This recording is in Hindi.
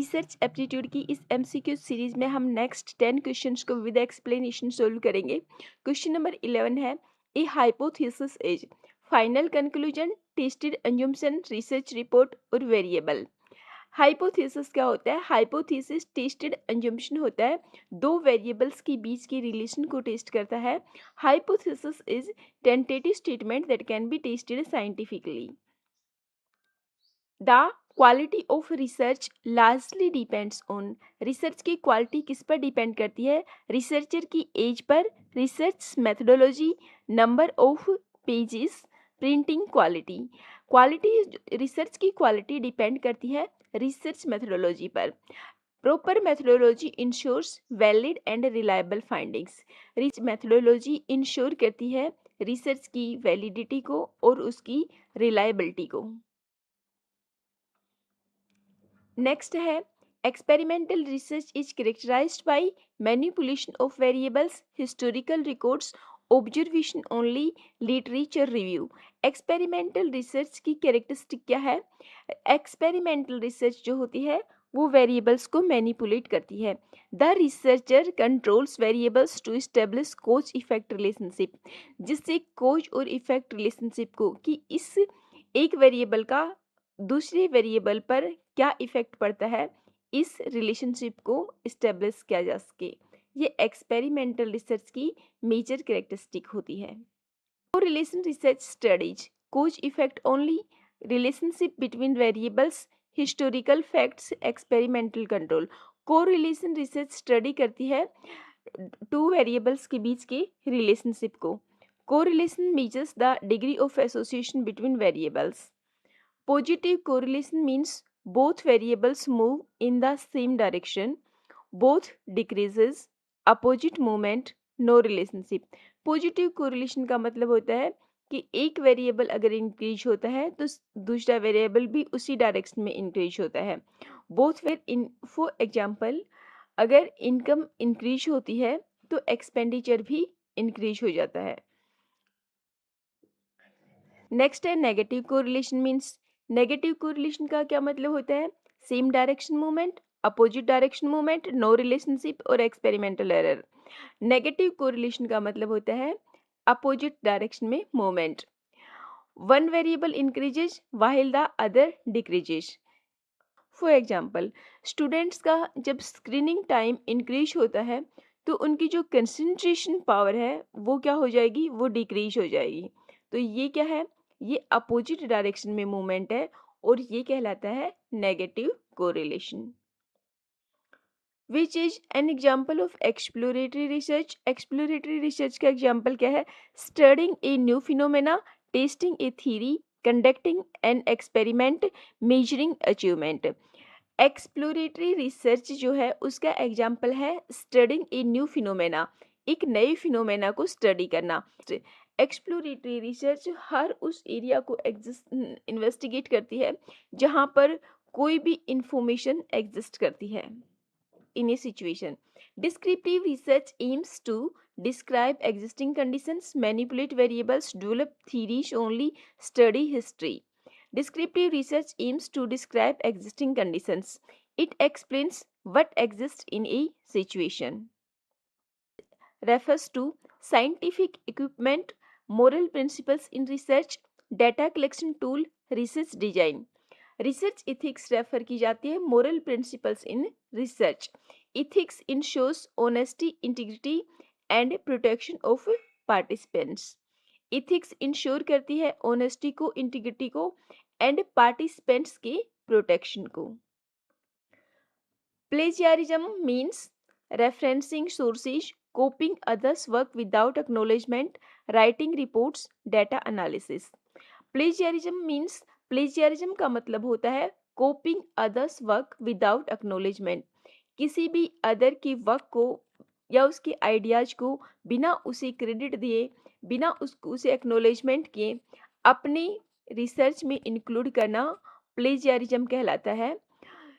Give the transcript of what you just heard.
रिसर्च एप्टीट्यूड की इस एमसीक्यू सीरीज में हम नेक्स्ट 10 क्वेश्चंस को विद एक्सप्लेनेशन सोल्व करेंगे। क्वेश्चन नंबर 11 है, ए hypothesis is final conclusion, tested assumption, research report और वेरिएबल। हाइपोथेसिस क्या होता है? हाइपोथेसिस टेस्टेड assumption होता है, दो वेरिएबल्स के बीच के रिलेशन को टेस्ट करता है। Hypothesis is tentative statement that can be tested scientifically. The quality of research largely depends on, research की क्वालिटी किस पर डिपेंड करती है? रिसर्चर की एज पर, research methodology, number of pages, printing quality. Quality, research की क्वालिटी डिपेंड करती है रिसर्च मेथडोलॉजी पर। Proper methodology ensures valid and reliable findings. Research methodology ensure करती है रिसर्च की वैलिडिटी को और उसकी रिलायबिलिटी को। नेक्स्ट है, experimental research is characterized by manipulation of variables, historical records, observation only, literature review. Experimental research की कैरेक्टरिस्टिक क्या है? एक्सपेरिमेंटल रिसर्च जो होती है वो वेरिएबल्स को मैनिपुलेट करती है। The researcher controls variables to establish cause effect relationship, जिससे कोज और इफेक्ट रिलेशनशिप को कि इस एक वेरिएबल का दूसरे वेरिएबल पर क्या इफेक्ट पड़ता है, इस रिलेशनशिप को इस्टेब्लिश किया जा सके। ये एक्सपेरिमेंटल रिसर्च की मेजर कैरेक्टरिस्टिक होती है। Correlation research studies cause effect only, relationship between variables, historical facts, experimental control. Correlation research study करती है टू वेरिएबल्स के बीच के रिलेशनशिप को। Correlation measures the degree of association between variables. Positive correlation means both variables move in the same direction, both decreases, opposite movement, no relationship. Positive correlation का मतलब होता है कि एक वेरिएबल अगर इंक्रीज होता है तो दूसरा वेरिएबल भी उसी डायरेक्शन में इंक्रीज होता है। Both where in for example, अगर इनकम इंक्रीज होती है तो एक्सपेंडिचर भी इंक्रीज हो जाता है। नेक्स्ट है negative correlation means, negative correlation का क्या मतलब होता है? Same direction movement, opposite direction movement, no relationship और एक्सपेरिमेंटल एरर। नेगेटिव कोरिलेशन का मतलब होता है अपोजिट डायरेक्शन में movement. One variable increases while the other decreases. For example, students का जब स्क्रीनिंग टाइम इंक्रीज होता है तो उनकी जो कंसंट्रेशन पावर है वो क्या हो जाएगी? वो डिक्रीज हो जाएगी। तो ये क्या है? ये अपोजिट डायरेक्शन में मूवमेंट है और ये कहलाता है negative correlation. Which is an example of exploratory research? Exploratory research का एग्जाम्पल क्या है? Studying a new phenomena, tasting a theory, conducting an experiment, measuring achievement. Exploratory research जो है उसका एग्जाम्पल है स्टडिंग ए न्यू फिनोमेना, एक नए फिनोमेना को स्टडी करना। एक्सप्लोरेटरी रिसर्च हर उस एरिया को इन्वेस्टिगेट करती है जहाँ पर कोई भी इंफॉर्मेशन एग्जिस्ट करती है in a situation. Descriptive research aims to describe existing conditions, manipulate variables, develop theories only, study history. Descriptive research aims to describe existing conditions. It explains what exists in a situation. Refers to scientific equipment, moral principles in research, data collection tool, research design. Research ethics refer की जाती है moral principles in research. Ethics ensures honesty, integrity and protection of participants. Ethics ensure करती है ऑनेस्टी को, इंटीग्रिटी को एंड पार्टिसिपेंट्स के प्रोटेक्शन को। Plagiarism means referencing sources, copying others work without acknowledgement, writing reports, data analysis. Plagiarism means, plagiarism का मतलब होता है copying others work without acknowledgement, किसी भी अदर की वर्क को या उसके आइडियाज को बिना उसे क्रेडिट दिए, बिना उसे एक्नॉलेजमेंट किए अपनी रिसर्च में इंक्लूड करना प्लेजियरिज्म कहलाता है।